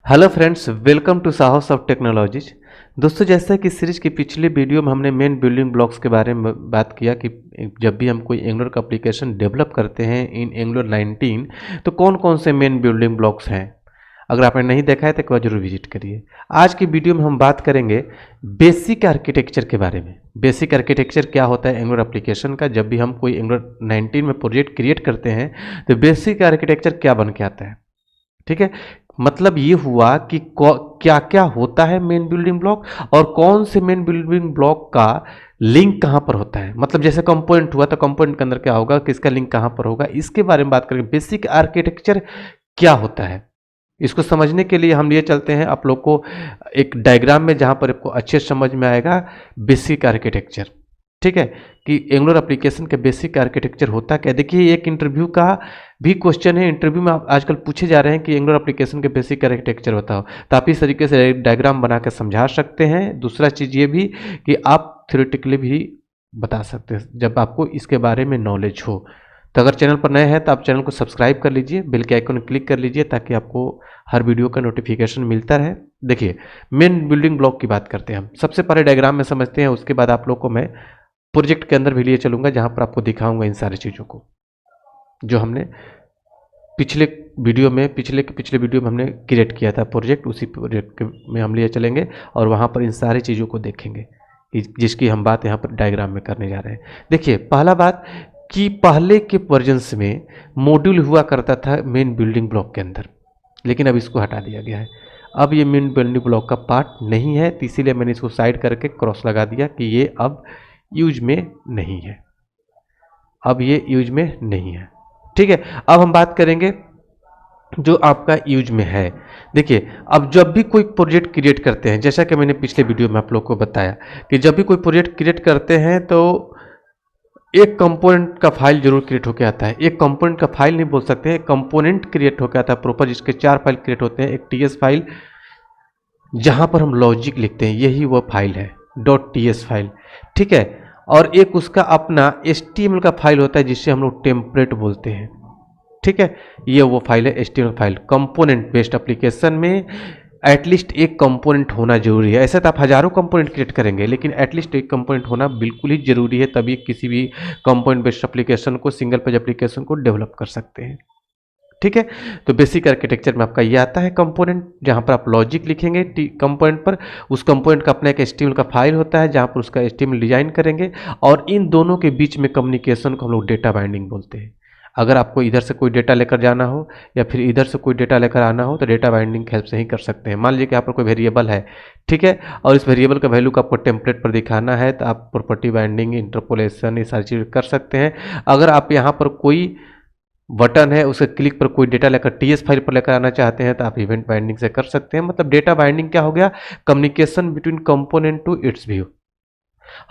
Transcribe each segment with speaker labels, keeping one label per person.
Speaker 1: Hello friends, welcome to साहस of technologies. दोस्तों, जैसा कि सीरीज की पिछले वीडियो में हमने मेन बिल्डिंग ब्लॉक्स के बारे में बात किया कि जब भी हम कोई एंगुलर का एप्लीकेशन डेवलप करते हैं इन एंगुलर 19 तो कौन कौन से मेन बिल्डिंग ब्लॉक्स हैं। अगर आपने नहीं देखा है तो एक बार जरूर विजिट करिए। आज की वीडियो में हम बात करेंगे बेसिक आर्किटेक्चर के बारे में। बेसिक आर्किटेक्चर क्या होता है एंगुलर एप्लीकेशन का। जब भी हम कोई एंगुलर 19 में प्रोजेक्ट क्रिएट करते हैं तो बेसिक आर्किटेक्चर क्या बन के आता है। ठीक है, मतलब ये हुआ कि क्या क्या होता है मेन बिल्डिंग ब्लॉक और कौन से मेन बिल्डिंग ब्लॉक का लिंक कहां पर होता है। मतलब जैसे कंपोनेंट हुआ तो कंपोनेंट के अंदर क्या होगा, किसका लिंक कहां पर होगा, इसके बारे में बात करेंगे। बेसिक आर्किटेक्चर क्या होता है, इसको समझने के लिए हम लिए चलते हैं आप लोग को एक डायग्राम में, जहां पर आपको अच्छे समझ में आएगा बेसिक आर्किटेक्चर। ठीक है, कि एंगुलर एप्लीकेशन के बेसिक आर्किटेक्चर होता क्या। देखिए, एक इंटरव्यू का भी क्वेश्चन है। इंटरव्यू में आप आजकल पूछे जा रहे हैं कि एंगुलर एप्लीकेशन के बेसिक आर्किटेक्चर बताओ, तो आप इस तरीके से डायग्राम बना के समझा सकते हैं। दूसरा चीज़ ये भी कि आप थ्योरेटिकली भी बता सकते हैं जब आपको इसके बारे में नॉलेज हो। तो अगर चैनल पर नए हैं तो आप चैनल को सब्सक्राइब कर लीजिए, बेल के आइकन क्लिक कर लीजिए ताकि आपको हर वीडियो का नोटिफिकेशन मिलता रहे। देखिए, मेन बिल्डिंग ब्लॉक की बात करते हैं हम। सबसे पहले डायग्राम में समझते हैं, उसके बाद आप लोग को मैं प्रोजेक्ट के अंदर भी लिए चलूंगा, जहां पर आपको दिखाऊंगा इन सारी चीज़ों को जो हमने पिछले वीडियो में पिछले वीडियो में हमने क्रिएट किया था प्रोजेक्ट। उसी प्रोजेक्ट में हम लिए चलेंगे और वहां पर इन सारी चीज़ों को देखेंगे जिसकी हम बात यहाँ पर डायग्राम में करने जा रहे हैं। देखिए, पहला बात कि पहले के वर्जन्स में मॉड्यूल हुआ करता था मेन बिल्डिंग ब्लॉक के अंदर, लेकिन अब इसको हटा दिया गया है। अब ये मेन बिल्डिंग ब्लॉक का पार्ट नहीं है, तो इसीलिए मैंने इसको साइड करके क्रॉस लगा दिया कि ये अब यूज में नहीं है। अब ये यूज में नहीं है। ठीक है, अब हम बात करेंगे जो आपका यूज में है। देखिए, अब जब भी कोई प्रोजेक्ट क्रिएट करते हैं, जैसा कि मैंने पिछले वीडियो में आप लोग को बताया कि जब भी कोई प्रोजेक्ट क्रिएट करते हैं तो एक कंपोनेंट का फाइल जरूर क्रिएट होकर आता है। एक कंपोनेंट का फाइल नहीं बोल सकते हैं, कंपोनेंट क्रिएट होकर आता है प्रॉपर, जिसके 4 फाइल क्रिएट होते हैं। एक टीएस फाइल जहां पर हम लॉजिक लिखते हैं, यही वो फाइल है .ts फाइल। ठीक है, और एक उसका अपना HTML का फाइल होता है जिससे हम लोग टेम्पलेट बोलते हैं। ठीक है, ये वो फाइल है HTML file. Component based application में एटलीस्ट एक कंपोनेंट होना जरूरी है। ऐसे तो आप हजारों कंपोनेंट क्रिएट करेंगे, लेकिन एटलीस्ट एक कंपोनेंट होना बिल्कुल ही जरूरी है, तभी किसी भी कंपोनेंट बेस्ड एप्लीकेशन को, सिंगल पेज एप्लीकेशन को डेवलप कर सकते हैं। ठीक है, तो बेसिक आर्किटेक्चर में आपका ये आता है कंपोनेंट, जहां पर आप लॉजिक लिखेंगे कंपोनेंट पर। उस कंपोनेंट का अपना एक HTML का फाइल होता है जहां पर उसका HTML डिजाइन करेंगे, और इन दोनों के बीच में कम्युनिकेशन को हम लोग डेटा बाइंडिंग बोलते हैं। अगर आपको इधर से कोई डेटा लेकर जाना हो या फिर इधर से कोई डेटा लेकर आना हो तो डेटा बाइंडिंग की हेल्प से ही कर सकते हैं। मान लीजिए कि यहाँ पर कोई वेरिएबल है, ठीक है, और इस वेरिएबल का वैल्यू को आपको टेम्पलेट पर दिखाना है, तो आप प्रॉपर्टी बाइंडिंग, इंटरपोलेशन, ये सारी चीज़ें कर सकते हैं। अगर आप यहाँ पर कोई बटन है, उसके क्लिक पर कोई डेटा लेकर टीएस फाइल पर लेकर आना चाहते हैं तो आप इवेंट बाइंडिंग से कर सकते हैं। मतलब डेटा बाइंडिंग क्या हो गया, communication between component to its view.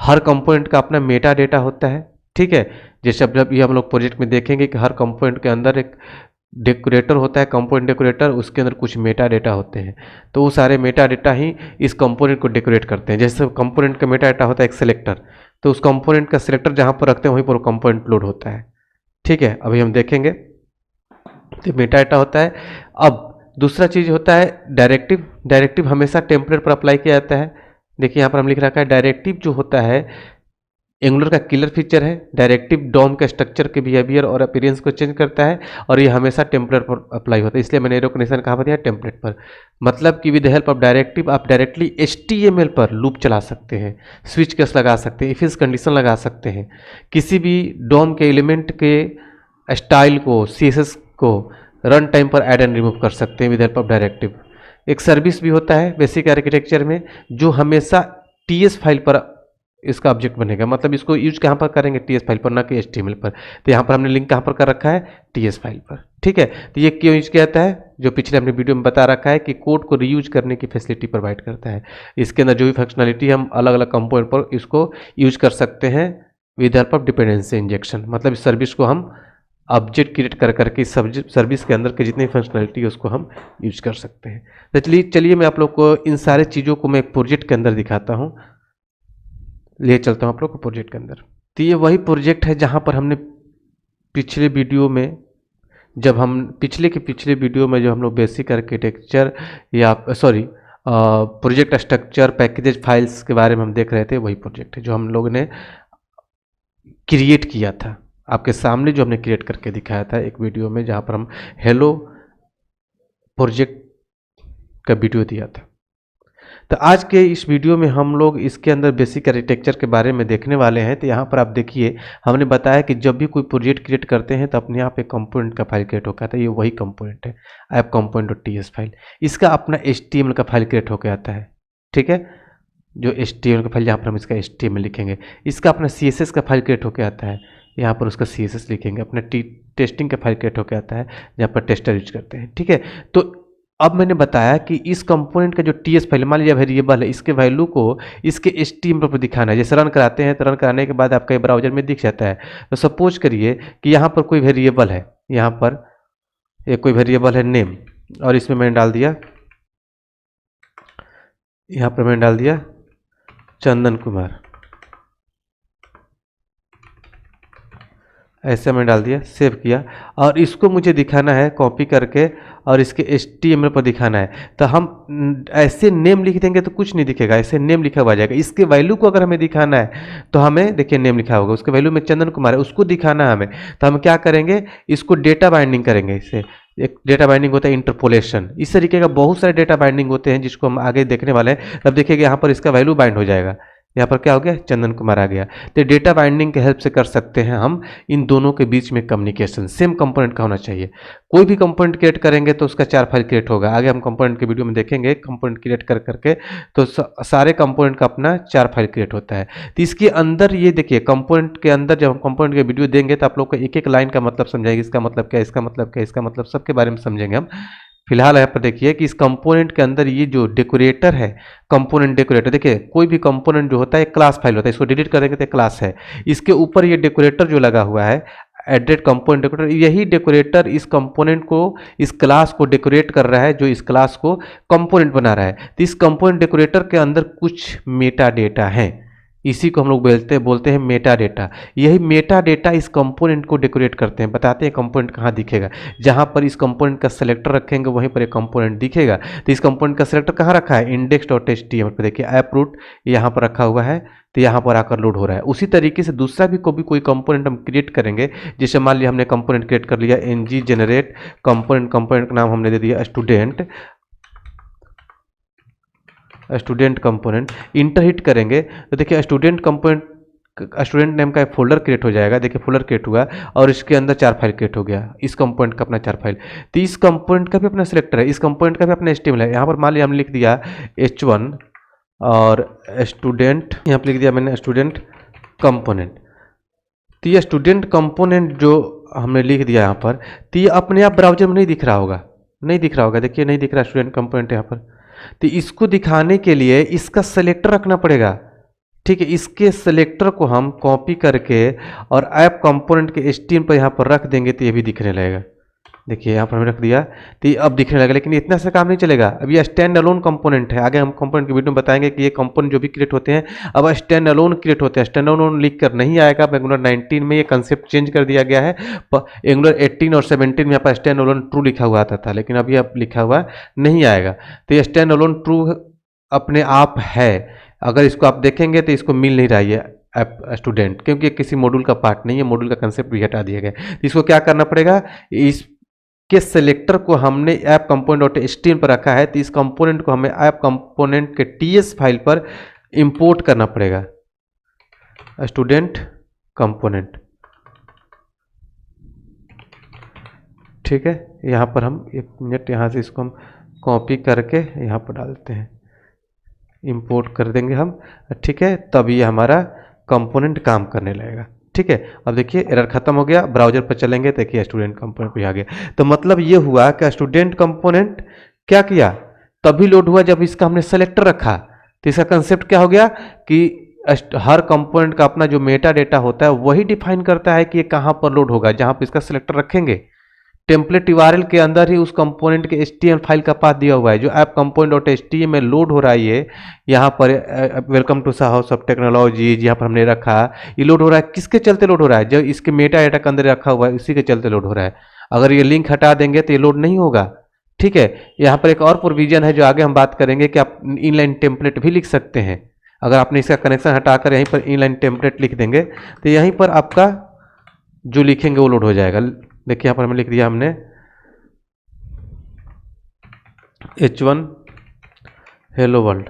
Speaker 1: हर कंपोनेंट का अपना मेटा डेटा होता है। ठीक है, जैसे अब ये हम लोग प्रोजेक्ट में देखेंगे कि हर कंपोनेंट के अंदर एक डेकोरेटर होता है, कंपोनेंट डेकोरेटर, उसके अंदर कुछ मेटा डेटा होते हैं। तो वो सारे मेटा डेटा ही इस कंपोनेंट को डेकोरेट करते हैं। जैसे कंपोनेंट का मेटा डेटा होता है एक सिलेक्टर, तो उस कंपोनेंट का सिलेक्टर जहां पर रखते हैं वहीं पर कंपोनेंट लोड होता है। ठीक है, अभी हम देखेंगे तो मेटा डेटा होता है। अब दूसरा चीज होता है डायरेक्टिव। डायरेक्टिव हमेशा टेम्पलेट पर अप्लाई किया जाता है। देखिए, यहाँ पर हम लिख रखा है डायरेक्टिव जो होता है एंगुलर का किलर फीचर है। डायरेक्टिव डॉम के स्ट्रक्चर के बिहेवियर और अपीयरेंस को चेंज करता है, और ये हमेशा टेम्पलेट पर अप्लाई होता है। इसलिए मैंने रिकॉग्निशन कहाँ पर दिया, टेम्पलेट पर। मतलब कि विद हेल्प ऑफ डायरेक्टिव आप डायरेक्टली HTML पर लूप चला सकते हैं, स्विच केस लगा सकते हैं, इफ इज कंडीशन लगा सकते हैं, किसी भी डॉम के एलिमेंट के स्टाइल को, CSS को रन टाइम पर ऐड एंड रिमूव कर सकते हैं विद हेल्प ऑफ डायरेक्टिव। एक सर्विस भी होता है बेसिक आर्किटेक्चर में, जो हमेशा TS फाइल पर इसका ऑब्जेक्ट बनेगा। मतलब इसको यूज कहाँ पर करेंगे, TS फाइल पर, ना कि HTML पर। तो यहाँ पर हमने लिंक कहाँ पर कर रखा है, TS फाइल पर। ठीक है, तो ये क्यों यूज किया जाता है, जो पिछले हमने वीडियो में बता रखा है कि कोड को रीयूज करने की फैसिलिटी प्रोवाइड करता है। इसके अंदर जो भी फंक्शनलिटी हम अलग अलग कंपोनेंट पर इसको यूज कर सकते हैं with help of dependency injection. मतलब इस सर्विस को हम ऑब्जेक्ट क्रिएट कर करके सर्विस के अंदर के जितनी फंक्शनलिटी है उसको हम यूज कर सकते हैं। तो चलिए मैं आप लोग को इन सारे चीज़ों को मैं प्रोजेक्ट के अंदर दिखाता हूँ, ले चलता हूँ आप लोग को प्रोजेक्ट के अंदर। तो ये वही प्रोजेक्ट है जहाँ पर हमने पिछले वीडियो में जब हम पिछले वीडियो में जो हम लोग बेसिक आर्किटेक्चर या sorry project structure packages files के बारे में हम देख रहे थे, वही प्रोजेक्ट है जो हम लोग ने क्रिएट किया था आपके सामने, जो हमने क्रिएट करके दिखाया था एक वीडियो में, जहाँ पर हम हेलो प्रोजेक्ट का वीडियो दिया था। तो आज के इस वीडियो में हम लोग इसके अंदर बेसिक आर्किटेक्चर के बारे में देखने वाले हैं। तो यहाँ पर आप देखिए, हमने बताया कि जब भी कोई प्रोजेक्ट क्रिएट करते हैं तो अपने यहाँ पे कंपोनेंट का फाइल क्रिएट होकर आता है। ये वही कंपोनेंट है, ऐप component.ts फाइल। इसका अपना HTML का फाइल क्रिएट होकर आता है, ठीक है, जो HTML का फाइल, यहाँ पर हम इसका HTML लिखेंगे। इसका अपना CSS का फाइल क्रिएट होकर आता है, यहाँ पर उसका CSS लिखेंगे। अपना टेस्टिंग का फाइल क्रिएट होकर आता है, जहाँ पर टेस्टर यूज करते हैं, ठीक है। तो अब मैंने बताया कि इस कंपोनेंट का जो TS फाइल, मान लीजिए वेरिएबल है, इसके वैल्यू को इसके HTML पर दिखाना है। जैसे रन कराते हैं तो रन कराने के बाद आपका ब्राउजर में दिख जाता है। तो सपोज करिए कि यहाँ पर कोई वेरिएबल है, यहाँ पर एक कोई वेरिएबल है नेम, और इसमें मैंने डाल दिया, यहाँ पर मैंने डाल दिया चंदन कुमार, ऐसे मैंने डाल दिया, सेव किया, और इसको मुझे दिखाना है कॉपी करके और इसके HTML पर दिखाना है। तो हम ऐसे नेम लिख देंगे तो कुछ नहीं दिखेगा, ऐसे नेम लिखा हुआ जाएगा। इसके वैल्यू को अगर हमें दिखाना है तो हमें देखिए नेम लिखा होगा, उसके वैल्यू में चंदन कुमार है, उसको दिखाना है हमें। तो हम क्या करेंगे, इसको डेटा बाइंडिंग करेंगे। इससे एक डेटा बाइंडिंग होता है इंटरपोलेशन। इस तरीके का बहुत सारे डेटा बाइंडिंग होते हैं जिसको हम आगे देखने वाले हैं। तब देखिएगा यहाँ पर इसका वैल्यू बाइंड हो जाएगा, यहाँ पर क्या हो गया, चंदन कुमार आ गया। तो डेटा बाइंडिंग के हेल्प से कर सकते हैं हम इन दोनों के बीच में कम्युनिकेशन। सेम कंपोनेंट का होना चाहिए। कोई भी कंपोनेंट क्रिएट करेंगे तो उसका 4 फाइल क्रिएट होगा। आगे हम कंपोनेंट के वीडियो में देखेंगे, कंपोनेंट क्रिएट कर करके तो सारे कंपोनेंट का अपना 4 फाइल क्रिएट होता है। तो इसके अंदर ये देखिए, कंपोनेंट के अंदर जब हम कंपोनेंट के वीडियो देंगे तो आप लोग को एक एक लाइन का मतलब समझाएंगे, इसका मतलब क्या, इसका मतलब क्या, इसका मतलब, सबके बारे में समझेंगे हम। फिलहाल यहाँ पर देखिए कि इस कंपोनेंट के अंदर ये जो डेकोरेटर है, कंपोनेंट डेकोरेटर, देखिए कोई भी कंपोनेंट जो होता है क्लास फाइल होता है, इसको डिलीट कर देंगे तो क्लास है। इसके ऊपर ये डेकोरेटर जो लगा हुआ है, एडेड कंपोनेंट डेकोरेटर, यही डेकोरेटर इस कंपोनेंट को, इस क्लास को डेकोरेट कर रहा है, जो इस क्लास को कंपोनेंट बना रहा है। तो इस कंपोनेंट डेकोरेटर के अंदर कुछ मेटा डेटा है, इसी को हम लोग बोलते हैं मेटा डेटा। यही मेटा डेटा इस कंपोनेंट को डेकोरेट करते हैं, बताते हैं कंपोनेंट कहाँ दिखेगा। जहाँ पर इस कंपोनेंट का सेलेक्टर रखेंगे वहीं पर एक कंपोनेंट दिखेगा। तो इस कंपोनेंट का सेलेक्टर कहाँ रखा है, index.html पर देखिए, ऐप रूट यहाँ पर रखा हुआ है, तो यहाँ पर आकर लोड हो रहा है। उसी तरीके से दूसरा भी कोई कंपोनेंट हम क्रिएट करेंगे। जैसे मान लिया हमने कंपोनेंट क्रिएट कर लिया, ng जनरेट कंपोनेंट, कंपोनेंट का नाम हमने दे दिया स्टूडेंट कंपोनेंट। इंटर हिट करेंगे तो देखिए स्टूडेंट कंपोनेंट, स्टूडेंट नेम का एक फोल्डर क्रिएट हो जाएगा। देखिए फोल्डर क्रिएट हुआ और इसके अंदर 4 फाइल क्रिएट हो गया, इस कंपोनेंट का अपना 4 फाइल। तो इस कंपोनेंट का भी अपना सिलेक्टर है, इस कंपोनेंट का भी अपना HTML है। यहाँ पर मान लिया हमने लिख दिया H1 और स्टूडेंट, यहाँ पर लिख दिया मैंने स्टूडेंट कंपोनेंट। तो ये स्टूडेंट कंपोनेंट जो हमने लिख दिया यहाँ पर, तो ये अपने आप ब्राउजर में नहीं दिख रहा होगा, नहीं दिख रहा होगा, देखिए नहीं दिख रहा स्टूडेंट कंपोनेंट यहाँ पर। तो इसको दिखाने के लिए इसका सेलेक्टर रखना पड़ेगा, ठीक है। इसके सेलेक्टर को हम कॉपी करके और ऐप कंपोनेंट के HTML पर यहाँ पर रख देंगे तो ये भी दिखने लगेगा। देखिए यहाँ पर हमने रख दिया तो ये अब दिखने लगा, लेकिन इतना से काम नहीं चलेगा। अब ये स्टैंड अलोन कंपोनेंट है। आगे हम कंपोनेंट की वीडियो में बताएंगे कि ये कंपोनेंट जो भी क्रिएट होते हैं अब स्टैंड अलोन क्रिएट होते हैं। स्टैंड अलोन लिख कर नहीं आएगा। एंगुलर 19 में ये कंसेप्ट चेंज कर दिया गया है। एंगुलर 18 और 17 में यहाँ पर स्टैंड अलोन ट्रू लिखा हुआ आता था, लेकिन अभी अब लिखा हुआ नहीं आएगा। तो ये स्टैंड अलोन ट्रू अपने आप है। अगर इसको आप देखेंगे तो इसको मिल नहीं रहा है ऐप स्टूडेंट, क्योंकि ये किसी मॉड्यूल का पार्ट नहीं है, मॉड्यूल का कंसेप्ट भी हटा दिया गया। तो इसको क्या करना पड़ेगा, इस के सेलेक्टर को हमने ऐप component.html पर रखा है, तो इस कंपोनेंट को हमें ऐप कंपोनेंट के TS फाइल पर इंपोर्ट करना पड़ेगा, स्टूडेंट कंपोनेंट, ठीक है। यहाँ पर हम 1 मिनट यहाँ से इसको हम कॉपी करके यहाँ पर डालते हैं, इंपोर्ट कर देंगे हम, ठीक है। तब ये हमारा कंपोनेंट काम करने लगेगा, ठीक है। अब देखिए एरर खत्म हो गया, ब्राउजर पर चलेंगे, देखिए स्टूडेंट कंपोनेंट पे आ गया। तो मतलब ये हुआ कि स्टूडेंट कंपोनेंट क्या किया, तभी लोड हुआ जब इसका हमने सेलेक्टर रखा। तो इसका कंसेप्ट क्या हो गया कि हर कंपोनेंट का अपना जो मेटा डेटा होता है वही डिफाइन करता है कि ये कहाँ पर लोड होगा, जहाँ पर इसका सेलेक्टर रखेंगे। टेम्पलेट URL के अंदर ही उस कंपोनेंट के HTML फाइल का पाथ दिया हुआ है, जो ऐप component.html लोड हो रहा है। ये यहाँ पर welcome to house of technology यहाँ पर हमने रखा, ये लोड हो रहा है। किसके चलते लोड हो रहा है, जो इसके मेटा डेटा के अंदर रखा हुआ है उसी के चलते लोड हो रहा है। अगर ये लिंक हटा देंगे तो ये लोड नहीं होगा। ठीक है, यहाँ पर एक और प्रोविजन है जो आगे हम बात करेंगे कि आप इनलाइन टेम्पलेट भी लिख सकते हैं। अगर आपने इसका कनेक्शन हटाकर यहीं पर इनलाइन टेम्पलेट लिख देंगे तो यहीं पर आपका जो लिखेंगे वो लोड हो जाएगा। देखिए यहाँ पर हमने लिख दिया, हमने H1 हेलो वर्ल्ड,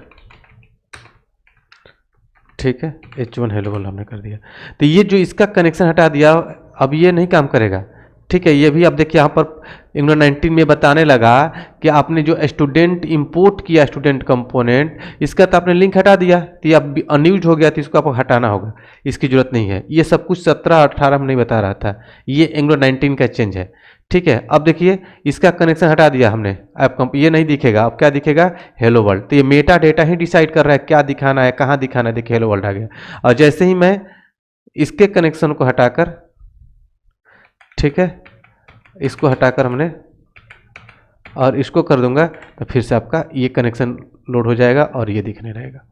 Speaker 1: ठीक है, H1 हेलो वर्ल्ड हमने कर दिया। तो ये जो इसका कनेक्शन हटा दिया, अब ये नहीं काम करेगा। ठीक है, ये भी आप देखिए यहाँ पर Angular 19 में बताने लगा कि आपने जो स्टूडेंट इंपोर्ट किया स्टूडेंट कंपोनेंट, इसका तो आपने लिंक हटा दिया तो ये अब अनयूज हो गया, तो इसको आपको हटाना होगा, इसकी जरूरत नहीं है। ये सब कुछ 17-18 में नहीं बता रहा था, ये Angular 19 का चेंज है। ठीक है, अब देखिए इसका कनेक्शन हटा दिया हमने, अब ये नहीं दिखेगा, अब क्या दिखेगा, हेलो वर्ल्ड। तो ये मेटा डेटा ही डिसाइड कर रहा है क्या दिखाना है, कहाँ दिखाना है। देखिए हेलो वर्ल्ड आ गया। और जैसे ही मैं इसके कनेक्शन को हटाकर, ठीक है, इसको हटाकर हमने और इसको कर दूंगा तो फिर से आपका ये कनेक्शन लोड हो जाएगा और ये दिखने रहेगा।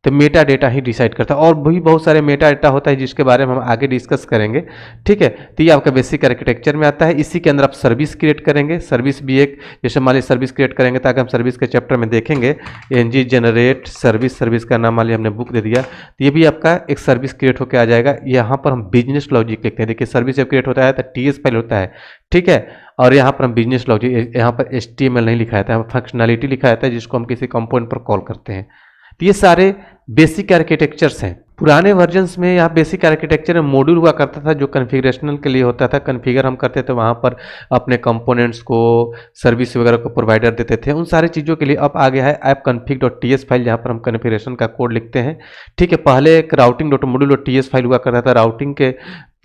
Speaker 1: तो मेटा डेटा ही डिसाइड करता है, और भी बहुत सारे मेटा डेटा होता है जिसके बारे में हम आगे डिस्कस करेंगे। ठीक है, तो ये आपका बेसिक आर्किटेक्चर में आता है। इसी के अंदर आप सर्विस क्रिएट करेंगे, सर्विस भी एक, जैसे मान लीजिए सर्विस क्रिएट करेंगे, ताकि हम सर्विस के चैप्टर में देखेंगे ng जनरेट सर्विस, सर्विस का नाम मान लीजिए हमने बुक दे दिया, तो ये भी आपका एक सर्विस क्रिएट होकर आ जाएगा। यहाँ पर हम बिजनेस लॉजिक लिखते हैं। देखिए सर्विस जब क्रिएट होता है तो TS फाइल होता है, ठीक है, और यहाँ पर हम बिजनेस लॉजिक, यहाँ पर HTML नहीं लिखा जाता है, फंक्शनैलिटी लिखा जाता है जिसको हम किसी कंपोनेंट पर कॉल करते हैं। तो ये सारे बेसिक आर्किटेक्चर्स हैं। पुराने वर्जन्स में यहाँ बेसिक आर्किटेक्चर में मॉड्यूल हुआ करता था जो कन्फिग्रेशनल के लिए होता था, कन्फिगर हम करते थे वहाँ पर अपने कंपोनेंट्स को, सर्विस वगैरह को प्रोवाइडर देते थे, उन सारी चीज़ों के लिए अब आ गया है ऐप config.ts फाइल, जहाँ पर हम कन्फिग्रेशन का कोड लिखते हैं। ठीक है, पहले एक routing.module.ts फाइल हुआ करता था, राउटिंग के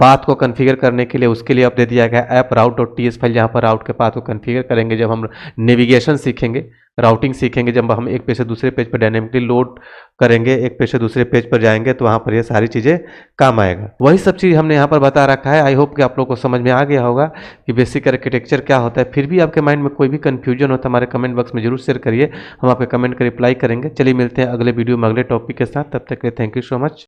Speaker 1: पाथ को कन्फिगर करने के लिए, उसके लिए अब दे दिया गया ऐप route.ts फाइल, जहाँ पर राउट के पाथ को कन्फिगर करेंगे। जब हम नेविगेशन सीखेंगे, राउटिंग सीखेंगे, जब हम एक पेज से दूसरे पेज पर डायनेमिकली लोड करेंगे, एक पेज से दूसरे पेज पर जाएंगे, तो वहाँ पर ये सारी चीज़ें काम आएगा। वही सब चीज़ हमने यहाँ पर बता रखा है। आई होप कि आप लोग को समझ में आ गया होगा कि बेसिक आर्किटेक्चर क्या होता है। फिर भी आपके माइंड में कोई भी कन्फ्यूजन हो तो हमारे कमेंट बॉक्स में जरूर शेयर करिए, हम आपके कमेंट का रिप्लाई करेंगे। चलिए मिलते हैं अगले वीडियो में अगले टॉपिक के साथ, तब तक के लिए थैंक यू सो मच।